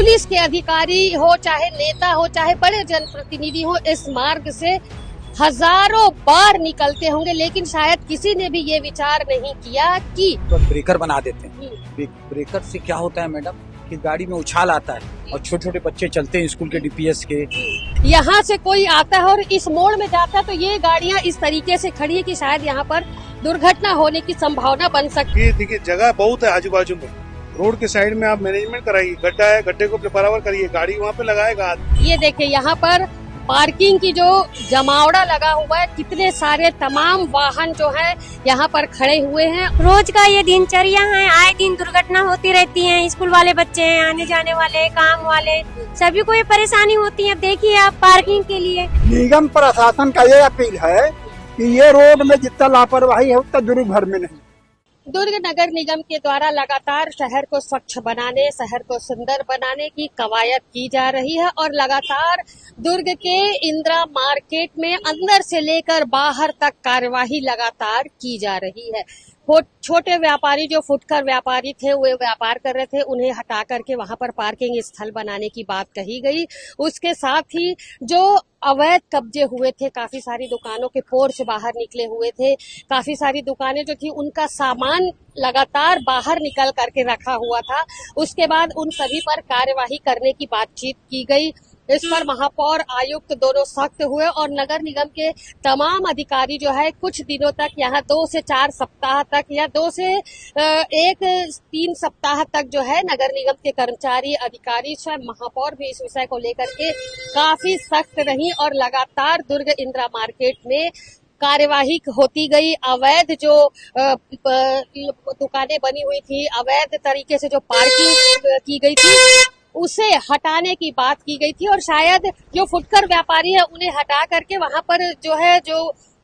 Police के अधिकारी हो, चाहे नेता हो, चाहे बड़े जनप्रतिनिधि हो, इस मार्ग से हजारों बार निकलते होंगे, लेकिन शायद किसी ने भी ये विचार नहीं किया कि तो ब्रेकर बना देते हैं। ब्रेकर से क्या होता है मैडम कि गाड़ी में उछाल आता है और छोटे छोटे बच्चे चलते हैं स्कूल के डीपीएस के। यहाँ से कोई आता है और इस मोड़ में जाता है तो ये गाड़ियाँ इस तरीके से खड़ी है कि शायद यहाँ पर दुर्घटना होने की संभावना बन सकती है। देखिए जगह बहुत है आजू बाजू में, रोड के साइड में आप मैनेजमेंट कराइए, गड्ढा है गड्ढे को बराबर करिए, गाड़ी वहाँ पे लगाएगा। ये देखिए यहाँ पर पार्किंग की जो जमावड़ा लगा हुआ है, कितने सारे तमाम वाहन जो है यहाँ पर खड़े हुए हैं। रोज का ये दिनचर्या है, आए दिन दुर्घटना होती रहती है। स्कूल वाले बच्चे हैं, आने जाने वाले, काम वाले, सभी को ये परेशानी होती है। देखिए आप पार्किंग के लिए निगम प्रशासन का ये अपील है कि ये रोड में जितना लापरवाही है उतना दुर्ग भर में नहीं। दुर्ग नगर निगम के द्वारा लगातार शहर को स्वच्छ बनाने, शहर को सुंदर बनाने की कवायद की जा रही है और लगातार दुर्ग के इंदिरा मार्केट में अंदर से लेकर बाहर तक कार्यवाही लगातार की जा रही है। छोटे व्यापारी जो फुटकर व्यापारी थे, वे व्यापार कर रहे थे, उन्हें हटा करके वहां पर पार्किंग स्थल बनाने की बात कही गई। उसके साथ ही जो अवैध कब्जे हुए थे, काफी सारी दुकानों के पोर्च बाहर निकले हुए थे, काफी सारी दुकानें जो थी उनका सामान लगातार बाहर निकल करके रखा हुआ था। उसके बाद उन सभी पर कार्यवाही करने की बातचीत की गई। इस पर महापौर आयुक्त दोनों सख्त हुए और नगर निगम के तमाम अधिकारी जो है कुछ दिनों तक यहाँ 2 से 4 सप्ताह तक या 2 से 3 सप्ताह तक जो है नगर निगम के कर्मचारी, अधिकारी, स्वयं महापौर भी इस विषय को लेकर के काफी सख्त रही और लगातार दुर्ग इंदिरा मार्केट में कार्यवाही होती गई। अवैध जो दुकानें बनी हुई थी, अवैध तरीके से जो पार्किंग की गई थी, उसे हटाने की बात की गई थी और शायद जो फुटकर व्यापारी है उन्हें हटा करके वहां पर जो है जो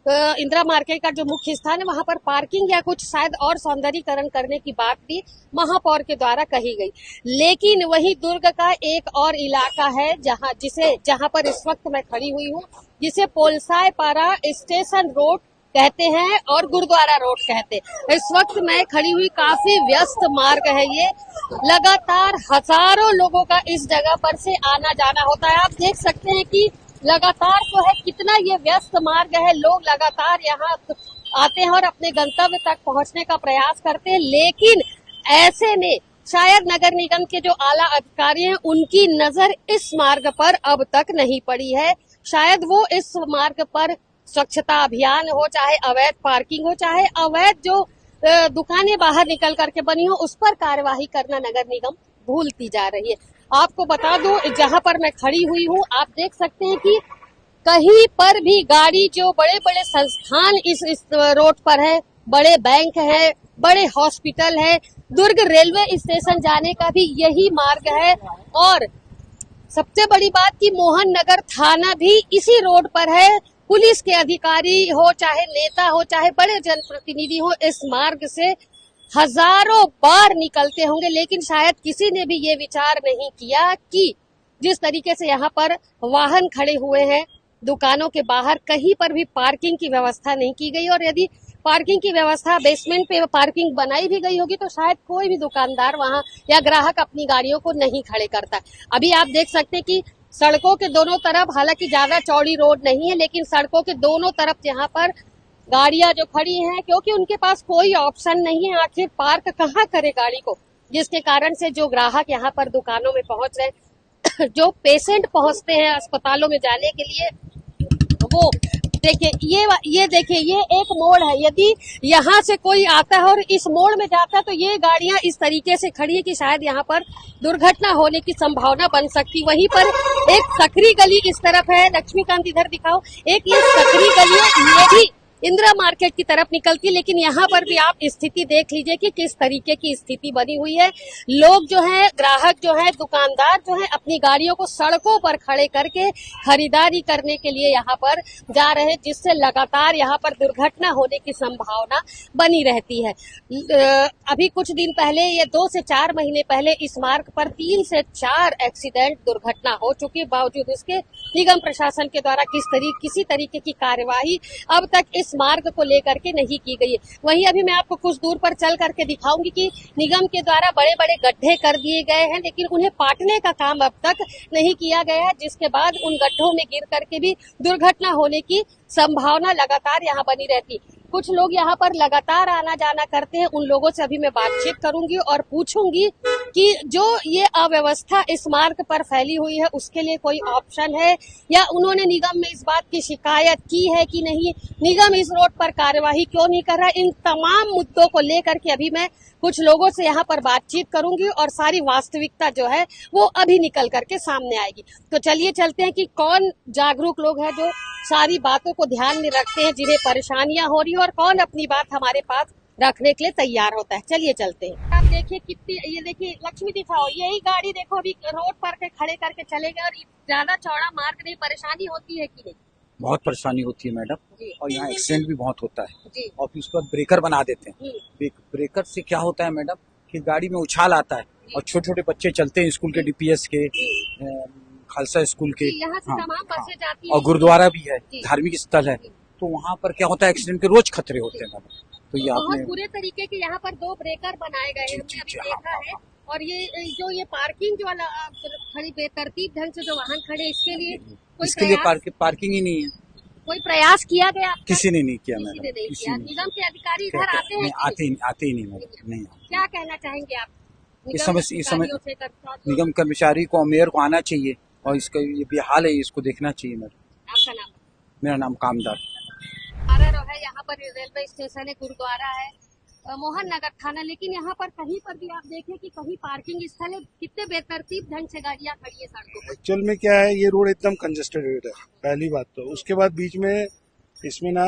इंदिरा मार्केट का जो मुख्य स्थान है वहां पर पार्किंग या कुछ शायद और सौंदर्यीकरण करने की बात भी महापौर के द्वारा कही गई। लेकिन वही दुर्ग का एक और इलाका है जहां पर इस वक्त मैं खड़ी हुई हूँ, जिसे पोलसाय पारा स्टेशन रोड कहते हैं और गुरुद्वारा रोड कहते हैं। इस वक्त मैं खड़ी हुई, काफी व्यस्त मार्ग है ये, लगातार हजारों लोगों का इस जगह पर से आना जाना होता है। आप देख सकते हैं कि लगातार जो है कितना ये व्यस्त मार्ग है, लोग लगातार यहाँ आते हैं और अपने गंतव्य तक पहुंचने का प्रयास करते हैं। लेकिन ऐसे में शायद नगर निगम के जो आला अधिकारी हैं उनकी नजर इस मार्ग पर अब तक नहीं पड़ी है। शायद वो इस मार्ग पर स्वच्छता अभियान हो, चाहे अवैध पार्किंग हो, चाहे अवैध जो दुकानें बाहर निकल करके बनी हो, उस पर कार्यवाही करना नगर निगम भूलती जा रही है। आपको बता दूं, जहां पर मैं खड़ी हुई हूं, आप देख सकते हैं कि कहीं पर भी गाड़ी, जो बड़े बड़े संस्थान इस रोड पर है, बड़े बैंक है, बड़े हॉस्पिटल है, दुर्ग रेलवे स्टेशन जाने का भी यही मार्ग है और सबसे बड़ी बात कि मोहन नगर थाना भी इसी रोड पर है। पुलिस के अधिकारी हो, चाहे नेता हो, चाहे बड़े जनप्रतिनिधि हो, इस मार्ग से हजारों बार निकलते होंगे, लेकिन शायद किसी ने भी ये विचार नहीं किया कि जिस तरीके से यहाँ पर वाहन खड़े हुए हैं, दुकानों के बाहर कहीं पर भी पार्किंग की व्यवस्था नहीं की गई और यदि पार्किंग की व्यवस्था बेसमेंट पे पार्किंग बनाई भी गई होगी तो शायद कोई भी दुकानदार वहां या ग्राहक अपनी गाड़ियों को नहीं खड़े करता। अभी आप देख सकते हैं कि सड़कों के दोनों तरफ, हालांकि ज्यादा चौड़ी रोड नहीं है, लेकिन सड़कों के दोनों तरफ यहाँ पर गाड़ियां जो खड़ी हैं, क्योंकि उनके पास कोई ऑप्शन नहीं है, आखिर पार्क कहाँ करे गाड़ी को, जिसके कारण से जो ग्राहक यहाँ पर दुकानों में पहुंच रहे, जो पेशेंट पहुंचते हैं अस्पतालों में जाने के लिए, वो देखिए ये देखिए ये एक मोड़ है। यदि यहाँ से कोई आता है और इस मोड़ में जाता है तो ये गाड़ियां इस तरीके से खड़ी है कि शायद यहाँ पर दुर्घटना होने की संभावना बन सकती। वहीं पर एक सकरी गली इस तरफ है, लक्ष्मीकांत इधर दिखाओ, एक ये सकरी गली है, ये भी इंदिरा मार्केट की तरफ निकलती, लेकिन यहाँ पर भी आप स्थिति देख लीजिए कि किस तरीके की स्थिति बनी हुई है। लोग जो हैं, ग्राहक जो हैं, दुकानदार जो हैं, अपनी गाड़ियों को सड़कों पर खड़े करके खरीदारी करने के लिए यहाँ पर जा रहे हैं, जिससे लगातार यहाँ पर दुर्घटना होने की संभावना बनी रहती है। अभी कुछ दिन पहले, ये 2 से 4 महीने पहले इस मार्ग पर 3 से 4 एक्सीडेंट दुर्घटना हो चुकी, बावजूद इसके निगम प्रशासन के द्वारा किसी तरीके की कार्यवाही अब तक इस इस मार्ग को लेकर के नहीं की गई है। वहीं अभी मैं आपको कुछ दूर पर चल करके दिखाऊंगी कि निगम के द्वारा बड़े बड़े गड्ढे कर दिए गए हैं, लेकिन उन्हें पाटने का काम अब तक नहीं किया गया है, जिसके बाद उन गड्ढों में गिर करके भी दुर्घटना होने की संभावना लगातार यहाँ बनी रहती। कुछ लोग यहाँ पर लगातार आना जाना करते हैं, उन लोगों से अभी मैं बातचीत करूंगी और पूछूंगी कि जो ये अव्यवस्था इस मार्ग पर फैली हुई है उसके लिए कोई ऑप्शन है या उन्होंने निगम में इस बात की शिकायत की है कि नहीं, निगम इस रोड पर कार्यवाही क्यों नहीं कर रहा है। इन तमाम मुद्दों को लेकर के अभी मैं कुछ लोगों से यहाँ पर बातचीत करूंगी और सारी वास्तविकता जो है वो अभी निकल करके सामने आएगी। तो चलिए चलते हैं कि कौन जागरूक लोग हैं जो सारी बातों को ध्यान में रखते हैं, जिन्हें परेशानियां हो रही है, और कौन अपनी बात हमारे पास रखने के लिए तैयार होता है। चलिए चलते हैं। आप देखिए कितनी, ये देखिए लक्ष्मी दिखाओ, यही गाड़ी देखो अभी रोड पर के खड़े करके चले गए और ज्यादा चौड़ा मार्ग नहीं, परेशानी होती है कि नहीं? बहुत परेशानी होती है मैडम, जी। और यहाँ एक्सीडेंट भी बहुत होता है जी। और फिर उसके बाद ब्रेकर बना देते हैं। ब्रेकर से क्या होता है मैडम कि गाड़ी में उछाल आता है और छोटे छोटे बच्चे चलते हैं स्कूल के, डीपीएस के, खालसा स्कूल के, यहाँ से तमाम बसें जाती हैं और गुरुद्वारा भी है, जी। धार्मिक स्थल है, तो वहाँ पर क्या होता है एक्सीडेंट के रोज खतरे होते हैं मैडम। तो ये बहुत आपने बुरे तरीके के यहाँ पर 2 ब्रेकर बनाए गए हैं, जी, हमने अभी जी, देखा है। और ये पार्किंग जो वाला खड़ी बेतरतीब ढंग से जो वाहन खड़े, इसके लिए इसके लिए पार्किंग ही नहीं है, कोई प्रयास किया गया? किसी ने नहीं किया किसी मैडम, ने नहीं किसी किया। ने निगम के अधिकारी इधर आते हैं कि नहीं? आते ही नहीं मैडम, नहीं आते। क्या कहना चाहेंगे आप? इस समय अधिकारियों से करता जो- निगम कर्मचारी को, मेयर को आना चाहिए और इसका ये बेहाल है, इसको देखना चाहिए मैडम। आपका नाम? मेरा नाम कामदार। है यहाँ पर रेलवे स्टेशन है, गुरुद्वारा है, मोहन नगर थाना, लेकिन यहाँ पर कहीं पर भी आप देखें कि कहीं पार्किंग स्थल है, कितने बेतरतीब ढंग से गाड़ियाँ खड़ी है सड़कों पर। एक्चुअल में क्या है, ये रोड एकदम कंजेस्टेड रोड है, पहली बात तो। उसके बाद बीच में इसमें ना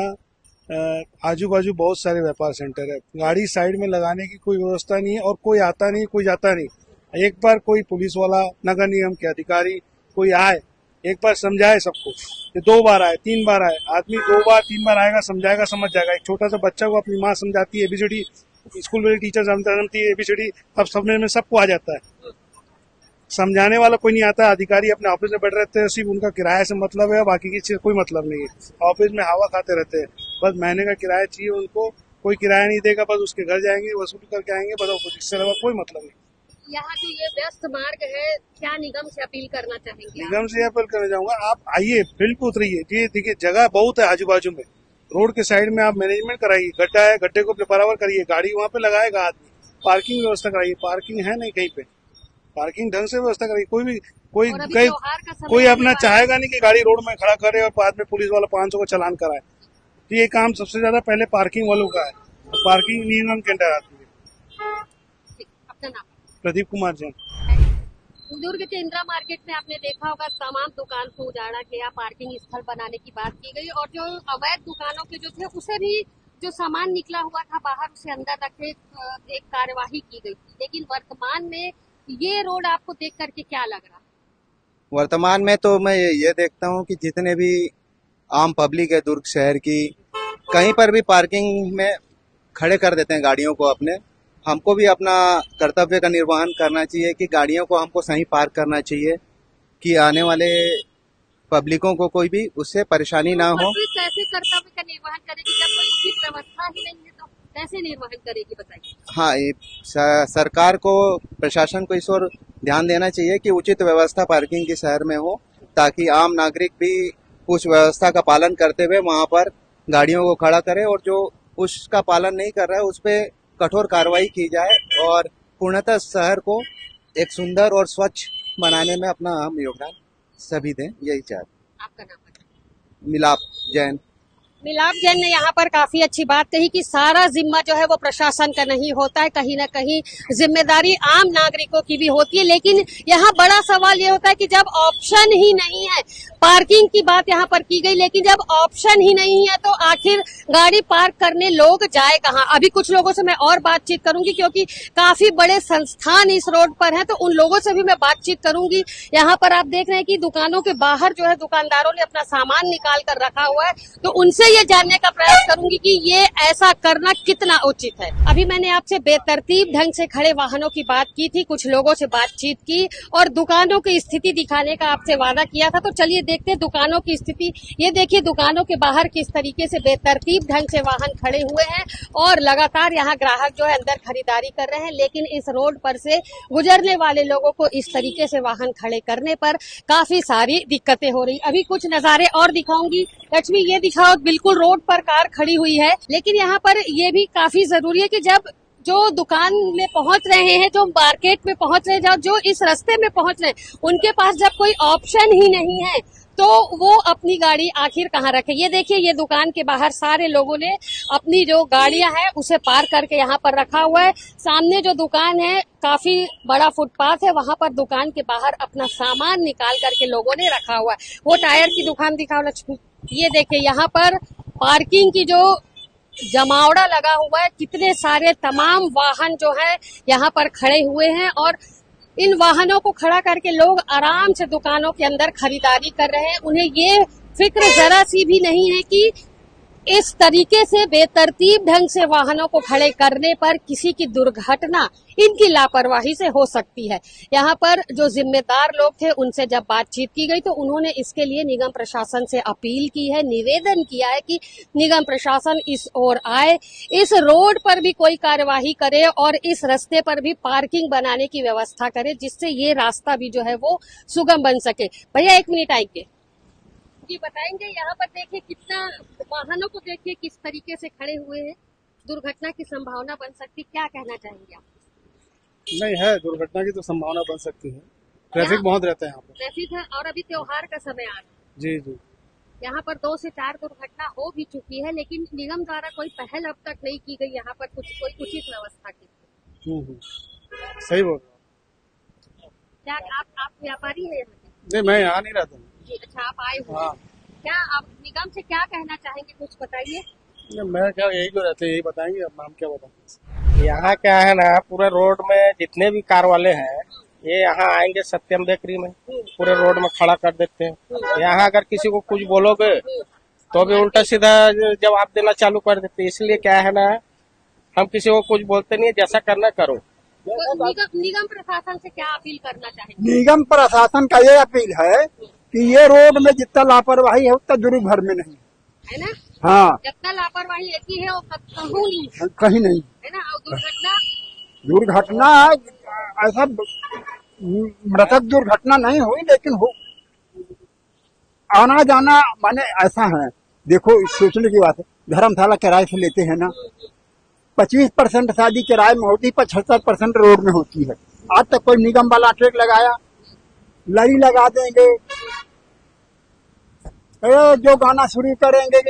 आजू बाजू बहुत सारे व्यापार सेंटर है, गाड़ी साइड में लगाने की कोई व्यवस्था नहीं है और कोई आता नहीं, कोई जाता नहीं। एक बार कोई पुलिस वाला, नगर निगम के अधिकारी कोई आए, एक बार समझाए सबको। ये 2 बार आए, 3 बार आए, आदमी 2 बार 3 बार आएगा, समझाएगा, समझ जाएगा। एक छोटा सा बच्चा को अपनी माँ समझाती है एबीसीडी, स्कूल वाली टीचर समझाती है एबीसीडी, तब समझने में सबको आ जाता है। समझाने वाला कोई नहीं आता, अधिकारी अपने ऑफिस में बैठे रहते हैं, सिर्फ उनका किराया से मतलब है, बाकी की चीज कोई मतलब नहीं है। ऑफिस में हवा खाते रहते हैं, बस महीने का किराया चाहिए उनको, कोई किराया नहीं देगा, बस उसके घर जाएंगे, वसूल करके आएंगे, बस इससे अलावा कोई मतलब नहीं। यहाँ जो ये व्यस्त मार्ग है, क्या निगम से अपील करना चाहेंगे आप? निगम से अपील करना चाहूंगा, आप आइए, फील्ड पे उतरिए। ये देखिए जगह बहुत है आजू बाजू में, रोड के साइड में आप मैनेजमेंट कराइए, गड्ढा है, गड्ढे को बराबर करिए, गाड़ी वहाँ पे लगाएगा आदमी, पार्किंग व्यवस्था कराइए। पार्किंग है नहीं कहीं पे, पार्किंग ढंग से व्यवस्था कराइए। और अभी कोई त्योहार का समय कोई आने अपना वाला है। चाहेगा नहीं कि गाड़ी रोड में खड़ा करे और बाद में पुलिस वाला 500 का चालान कराए। तो ये काम सबसे ज्यादा पहले पार्किंग वालों का है, पार्किंग निगम के अंडर आती है। ठीक, अपना नाम? प्रदीप कुमार जैन। दुर्ग के इंदिरा मार्केट में आपने देखा होगा, तमाम दुकान को उजाड़ा गया, पार्किंग स्थल बनाने की बात की गई और जो अवैध दुकानों के जो थे उसे भी जो सामान निकला हुआ था बाहर, उसे अंदर रखे एक कार्यवाही की गई थी। लेकिन वर्तमान में ये रोड आपको देख करके क्या लग रहा? वर्तमान में तो मैं ये देखता हूँ कि जितने भी आम पब्लिक है दुर्ग शहर की, कहीं पर भी पार्किंग में खड़े कर देते हैं गाड़ियों को अपने। हमको भी अपना कर्तव्य का निर्वहन करना चाहिए कि गाड़ियों को हमको सही पार्क करना चाहिए कि आने वाले पब्लिकों को कोई भी उससे परेशानी ना हो। पुलिस कैसे कर्तव्य का निर्वहन करेगी जब कोई उचित व्यवस्था ही नहीं है, तो कैसे निर्वहन करेगी बताइए? हाँ, ये सरकार को, प्रशासन को इस ओर ध्यान देना चाहिए कि उचित व्यवस्था पार्किंग के शहर में हो, ताकि आम नागरिक भी उस व्यवस्था का पालन करते हुए वहां पर गाड़ियों को खड़ा करे और जो उसका पालन नहीं कर रहा है उस पर कठोर कार्रवाई की जाए और पूर्णतः शहर को एक सुंदर और स्वच्छ बनाने में अपना अहम योगदान सभी दें, यही चाहते। आपका नाम बताइए? मिलाप जैन। मिलाप जैन ने यहाँ पर काफी अच्छी बात कही कि सारा जिम्मा जो है वो प्रशासन का नहीं होता है, कहीं ना कहीं जिम्मेदारी आम नागरिकों की भी होती है। लेकिन यहाँ बड़ा सवाल ये होता है कि जब ऑप्शन ही नहीं है, पार्किंग की बात यहाँ पर की गई, लेकिन जब ऑप्शन ही नहीं है तो आखिर गाड़ी पार्क करने लोग जाए कहाँ? अभी कुछ लोगों से मैं और बातचीत करूंगी क्योंकि काफी बड़े संस्थान इस रोड पर हैं, तो उन लोगों से भी मैं बातचीत करूंगी। यहाँ पर आप देख रहे हैं कि दुकानों के बाहर जो है दुकानदारों ने अपना सामान निकाल कर रखा हुआ है, तो उनसे ये जानने का प्रयास करूंगी कि ये ऐसा करना कितना उचित है। अभी मैंने आपसे बेतरतीब ढंग से खड़े वाहनों की बात की थी, कुछ लोगों से बातचीत की और दुकानों की स्थिति दिखाने का आपसे वादा किया था। तो चलिए देखते हैं दुकानों की स्थिति। ये देखिए दुकानों के बाहर किस तरीके से बेतरतीब ढंग से वाहन खड़े हुए हैं और लगातार यहाँ ग्राहक जो है अंदर खरीदारी कर रहे हैं, लेकिन इस रोड पर से गुजरने वाले लोगों को इस तरीके से वाहन खड़े करने पर काफी सारी दिक्कतें हो रही। अभी कुछ नजारे और दिखाऊंगी। लक्ष्मी, ये दिखाओ, बिल्कुल रोड पर कार खड़ी हुई है, लेकिन यहाँ पर ये भी काफी जरूरी है कि जब जो दुकान में पहुंच रहे हैं, जो मार्केट में पहुंच रहे हैं, जो इस रास्ते में पहुंच रहे हैं, उनके पास जब कोई ऑप्शन ही नहीं है तो वो अपनी गाड़ी आखिर कहाँ रखे। ये देखिए, ये दुकान के बाहर सारे लोगों ने अपनी जो गाड़ियां हैं उसे पार करके यहाँ पर रखा हुआ है। सामने जो दुकान है, काफी बड़ा फुटपाथ है, वहां पर दुकान के बाहर अपना सामान निकाल करके लोगों ने रखा हुआ है। वो टायर की दुकान दिखाओ लक्ष्मी। ये देखिए, यहाँ पर पार्किंग की जो जमावड़ा लगा हुआ है, कितने सारे तमाम वाहन जो है यहाँ पर खड़े हुए हैं और इन वाहनों को खड़ा करके लोग आराम से दुकानों के अंदर खरीदारी कर रहे हैं। उन्हें ये फिक्र जरा सी भी नहीं है कि इस तरीके से बेतरतीब ढंग से वाहनों को खड़े करने पर किसी की दुर्घटना इनकी लापरवाही से हो सकती है। यहाँ पर जो जिम्मेदार लोग थे उनसे जब बातचीत की गई तो उन्होंने इसके लिए निगम प्रशासन से अपील की है, निवेदन किया है कि निगम प्रशासन इस ओर आए, इस रोड पर भी कोई कार्यवाही करे और इस रास्ते पर भी पार्किंग बनाने की व्यवस्था करे, जिससे ये रास्ता भी जो है वो सुगम बन सके। भैया 1 मिनट आएंगे जी, बताएंगे यहाँ पर देखिए कितना वाहनों को देखिए किस तरीके से खड़े हुए हैं, दुर्घटना की संभावना बन सकती, क्या कहना चाहेंगे आप? नहीं है, दुर्घटना की तो संभावना बन सकती है। ट्रैफिक बहुत रहता है यहाँ पर। ट्रैफिक है और अभी त्योहार का समय आ रहा है। जी जी। यहाँ पर 2 से 4 दुर्घटना हो भी चुकी है, लेकिन निगम द्वारा कोई पहल अब तक नहीं की गई यहाँ पर कोई उचित व्यवस्था की। सही बोल रहे हो। क्या आप व्यापारी है यहाँ के? नहीं, मैं यहाँ नहीं रहता हूँ। अच्छा, आप आए हुए हाँ। क्या आप निगम से क्या कहना चाहेंगे, कुछ बताइए। मैं क्या, यही जो रहते हैं यही बताएंगे, अब नाम क्या बताएंगे। यहाँ क्या है ना, पूरे रोड में जितने भी कार वाले हैं ये यहाँ आएंगे सत्यम बेकरी में, पूरे रोड में खड़ा कर देते हैं। यहाँ अगर किसी को कुछ बोलोगे तो भी उल्टा सीधा जवाब देना चालू कर देते हैं। इसलिए क्या है ना, हम किसी को कुछ बोलते नहीं, जैसा करना करो। तो निगम प्रशासन से क्या अपील करना चाहेंगे? निगम प्रशासन का ये अपील है कि ये रोड में जितना लापरवाही है उतना दुर्ग भर में नहीं है ना। हाँ, जितना लापरवाही एक ही है वो कहूँ नहीं कहीं नहीं है ना। और दुर्घटना ऐसा मृतक दुर्घटना नहीं हुई, लेकिन हो आना जाना माने ऐसा है। देखो, सोचने की बात है, धर्मशाला किराए से लेते हैं ना, 25% शादी किराए में होती, 75% रोड में होती है। आज तक कोई निगम वाला ट्रैक लगाया? लड़ी लगा देंगे, जो गाना शुरू करेंगे,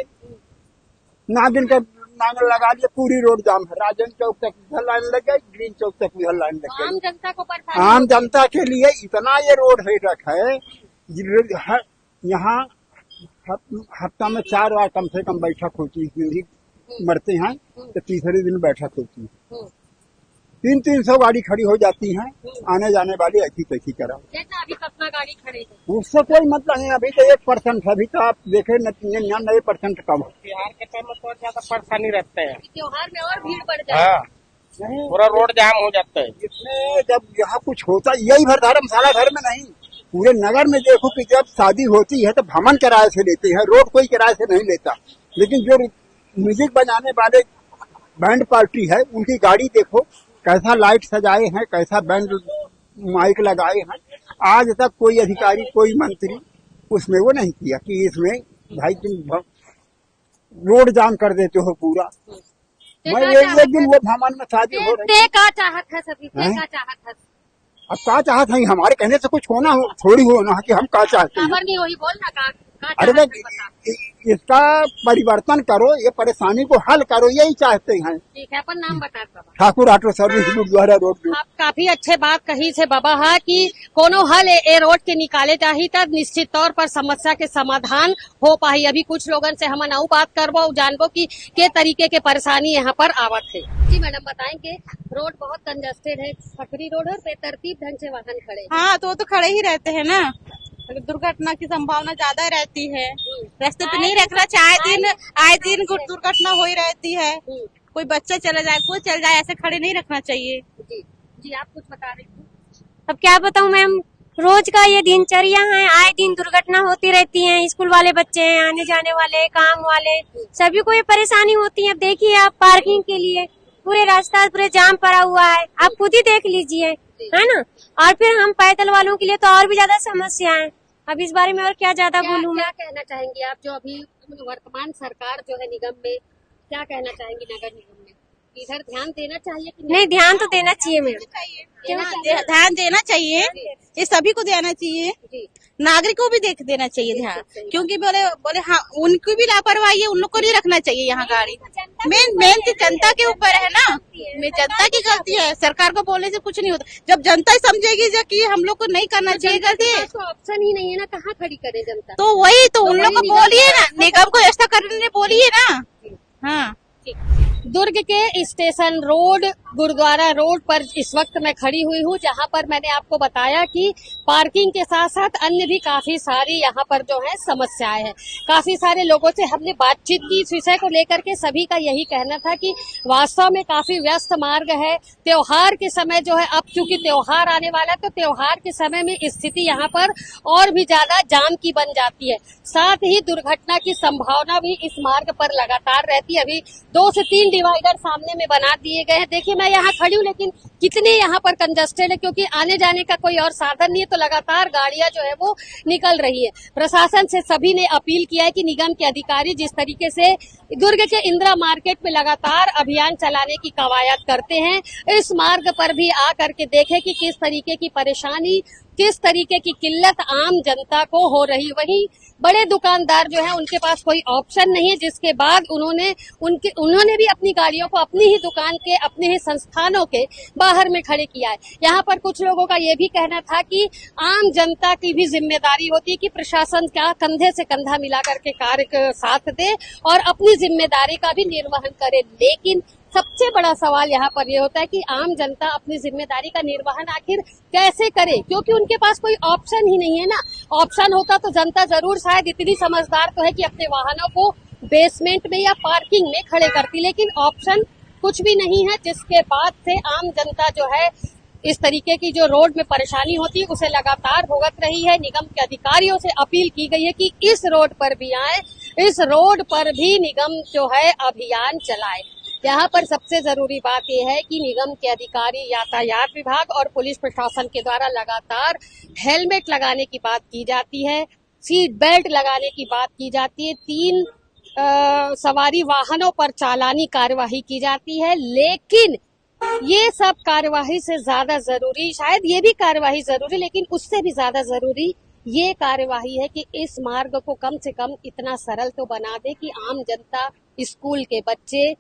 नागिन का नागन लगा दिया, पूरी रोड जाम है। राजन चौक तक उधर लाइन लग गई, ग्रीन चौक तक उधर लाइन लग गई। आम जनता को परेशानी, आम जनता के लिए इतना ये रोड हैरक है। यहाँ हफ्ता में 4 बार कम से कम बैठक होती है। मरते हैं तो तीसरे दिन बैठक होती है। 300 गाड़ी खड़ी हो जाती हैं, आने जाने वाली ऐसी तैसी करा। जैसा अभी कितना गाड़ी खड़े है, उससे कोई मतलब नहीं। अभी तो 1% है, अभी तो आप देखे 99% कम है। त्योहार के टाइम में बहुत ज्यादा परेशानी रहते हैं। त्योहार में और भीड़ बढ़ जाए। हाँ, पूरा रोड जाम हो जाता है। इसमें जब यहाँ कुछ होता, यही भर धर्मशाला भर में नहीं, पूरे नगर में देखो कि जब शादी होती है तो भवन किराए से लेते हैं, रोड कोई किराए से नहीं लेता। लेकिन जो म्यूजिक बजाने वाले बैंड पार्टी है, उनकी गाड़ी देखो कैसा लाइट सजाए हैं, कैसा बैंड माइक लगाए हैं। आज तक कोई अधिकारी, कोई मंत्री उसमें वो नहीं किया कि इसमें भाई तुम रोड जाम कर देते हो पूरा। मैं एक दिन वो भवन में शादी हो रही, का चाहत है सभी, का चाहत है। अब का चाहत है, हमारे कहने से कुछ होना हो, थोड़ी होना कि हम का चाहते हैं। नहीं वही बोलना का अरे इसका परिवर्तन करो, ये परेशानी को हल करो, यही चाहते हैं। ठीक है, अपन नाम बता दो। Thakur auto service Gurudwara road. आप काफी अच्छे बात कही से बाबा हा कि कोनो हल ए रोड के निकाले जाही तब निश्चित तौर पर समस्या के समाधान हो पाही। अभी कुछ लोगन से हम नऊ बात करबो, जानबो कि के तरीके के परेशानी यहाँ पर आवत है। जी मैडम बताएंगे, रोड बहुत कंजस्टेड है, सकरी रोड है, बेतरतीब ढंग से वाहन खड़े। हाँ, तो खड़े ही रहते हैं ना। दुर्घटना की संभावना ज्यादा रहती है। रास्ते पे नहीं रखना चाहिए। आए दिन दुर्घटना हो ही रहती है। कोई बच्चा चला जाए, कोई चल जाए, ऐसे खड़े नहीं रखना चाहिए। जी जी, आप कुछ बता रही थी। अब क्या बताऊं मैम, रोज का ये दिनचर्या है, आए दिन दुर्घटना होती रहती है। स्कूल वाले बच्चे हैं, आने जाने वाले, काम वाले, सभी को ये परेशानी होती है। अब देखिए आप, पार्किंग के लिए पूरे रास्ता पूरे जाम पड़ा हुआ है, आप खुद ही देख लीजिए, है ना। और फिर हम पैदल वालों के लिए तो और भी ज्यादा समस्या है। अब इस बारे में और क्या ज्यादा बोलूं मैं। क्या कहना चाहेंगी आप, जो अभी वर्तमान सरकार जो है निगम में, क्या कहना चाहेंगी नगर निगम में? इधर ध्यान देना चाहिए कि नहीं? ध्यान तो देना चाहिए मैम, ध्यान देना चाहिए, ये सभी को देना चाहिए, नागरिकों को भी देना चाहिए ध्यान। क्योंकि बोले हाँ, उनकी भी लापरवाही है, उन लोग को नहीं रखना चाहिए यहाँ गाड़ी। मेन तो जनता के ऊपर है ना, जनता की गलती है। सरकार को बोलने से कुछ नहीं होता। जब जनता समझेगी कि हम लोग को नहीं करना चाहिए गलती, तो ऑप्शन ही नहीं है ना, कहाँ खड़ी करे जनता? तो वही तो उन लोग को बोलिए ना, निगम को ऐसा करने बोलिए ना। हाँ, दुर्ग के स्टेशन रोड, गुरुद्वारा रोड पर इस वक्त मैं खड़ी हुई हूँ, जहाँ पर मैंने आपको बताया कि पार्किंग के साथ साथ अन्य भी काफी सारी यहाँ पर जो है समस्याएं हैं। काफी सारे लोगों से हमने बातचीत की इस विषय को लेकर के। सभी का यही कहना था कि वास्तव में काफी व्यस्त मार्ग है। त्योहार के समय जो है, अब क्योंकि त्योहार आने वाला है, तो त्योहार के समय में स्थिति यहाँ पर और भी ज्यादा जाम की बन जाती है। साथ ही दुर्घटना की संभावना भी इस मार्ग पर लगातार रहती है। अभी 2 से 3 डिवाइडर सामने में बना दिए गए हैं। देखिए मैं यहाँ खड़ी हूँ, लेकिन कितने यहाँ पर कंजस्टेड है, क्योंकि आने जाने का कोई और साधन नहीं है, तो लगातार गाड़ियां जो है वो निकल रही है। प्रशासन से सभी ने अपील किया है कि निगम के अधिकारी जिस तरीके से दुर्ग के इंदिरा मार्केट में लगातार अभियान चलाने की कवायद करते हैं, इस मार्ग पर भी आकर के देखें कि किस तरीके की परेशानी, किस तरीके की किल्लत आम जनता को हो रही। वहीं बड़े दुकानदार जो है, उनके पास कोई ऑप्शन नहीं है, जिसके बाद उन्होंने भी अपनी गाड़ियों को अपनी ही दुकान के, अपने ही संस्थानों के बाहर में खड़े किया है। यहाँ पर कुछ लोगों का ये भी कहना था कि आम जनता की भी जिम्मेदारी होती है कि प्रशासन का कंधे से कंधा मिला करके कार्य साथ दे और अपनी जिम्मेदारी का भी निर्वहन करे। लेकिन सबसे बड़ा सवाल यहाँ पर ये होता है कि आम जनता अपनी जिम्मेदारी का निर्वहन आखिर कैसे करे, क्योंकि उनके पास कोई ऑप्शन ही नहीं है ना। ऑप्शन होता तो जनता जरूर शायद इतनी समझदार तो है कि अपने वाहनों को बेसमेंट में या पार्किंग में खड़े करती, लेकिन ऑप्शन कुछ भी नहीं है, जिसके बाद से आम जनता जो है इस तरीके की जो रोड में परेशानी होती है उसे लगातार भुगत रही है। निगम के अधिकारियों से अपील की गई है कि इस रोड पर भी आए, इस रोड पर भी निगम जो है अभियान चलाए। यहाँ पर सबसे जरूरी बात यह है कि निगम के अधिकारी, यातायात विभाग और पुलिस प्रशासन के द्वारा लगातार हेलमेट लगाने की बात की जाती है, सीट बेल्ट लगाने की बात की जाती है, 3 सवारी वाहनों पर चालानी कार्यवाही की जाती है। लेकिन ये सब कार्यवाही से ज्यादा जरूरी, शायद ये भी कार्यवाही जरूरी, लेकिन उससे भी ज्यादा जरूरी ये कार्यवाही है कि इस मार्ग को कम से कम इतना सरल तो बना दे कि आम जनता, स्कूल के बच्चे,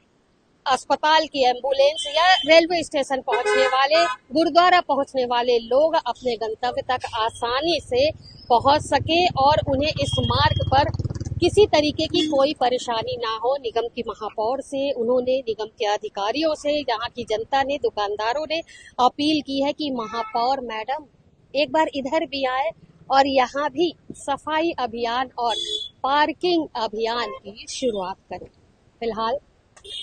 अस्पताल की एम्बुलेंस या रेलवे स्टेशन पहुंचने वाले, गुरुद्वारा पहुंचने वाले लोग अपने गंतव्य तक आसानी से पहुंच सके और उन्हें इस मार्ग पर किसी तरीके की कोई परेशानी ना हो। निगम की महापौर से, उन्होंने निगम के अधिकारियों से, यहाँ की जनता ने, दुकानदारों ने अपील की है कि महापौर मैडम एक बार इधर भी आए और यहाँ भी सफाई अभियान और पार्किंग अभियान की शुरुआत करें। फिलहाल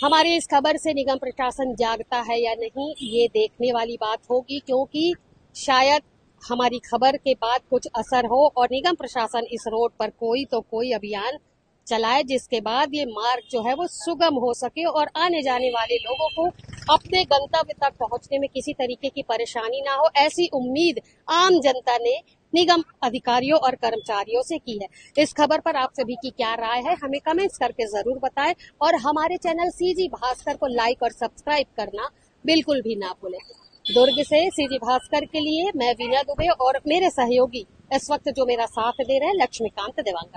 हमारी इस खबर से निगम प्रशासन जागता है या नहीं, ये देखने वाली बात होगी, क्योंकि शायद हमारी खबर के बाद कुछ असर हो और निगम प्रशासन इस रोड पर कोई अभियान चलाए, जिसके बाद ये मार्ग जो है वो सुगम हो सके और आने जाने वाले लोगों को अपने गंतव्य तक पहुंचने में किसी तरीके की परेशानी ना हो। ऐसी उम्मीद आम जनता ने निगम अधिकारियों और कर्मचारियों से की है। इस खबर पर आप सभी की क्या राय है, हमें कमेंट्स करके जरूर बताएं और हमारे चैनल सीजी भास्कर को लाइक और सब्सक्राइब करना बिल्कुल भी ना भूलें। दुर्ग से सीजी भास्कर के लिए मैं वीना दुबे और मेरे सहयोगी इस वक्त जो मेरा साथ दे रहे हैं लक्ष्मीकांत देवांगन।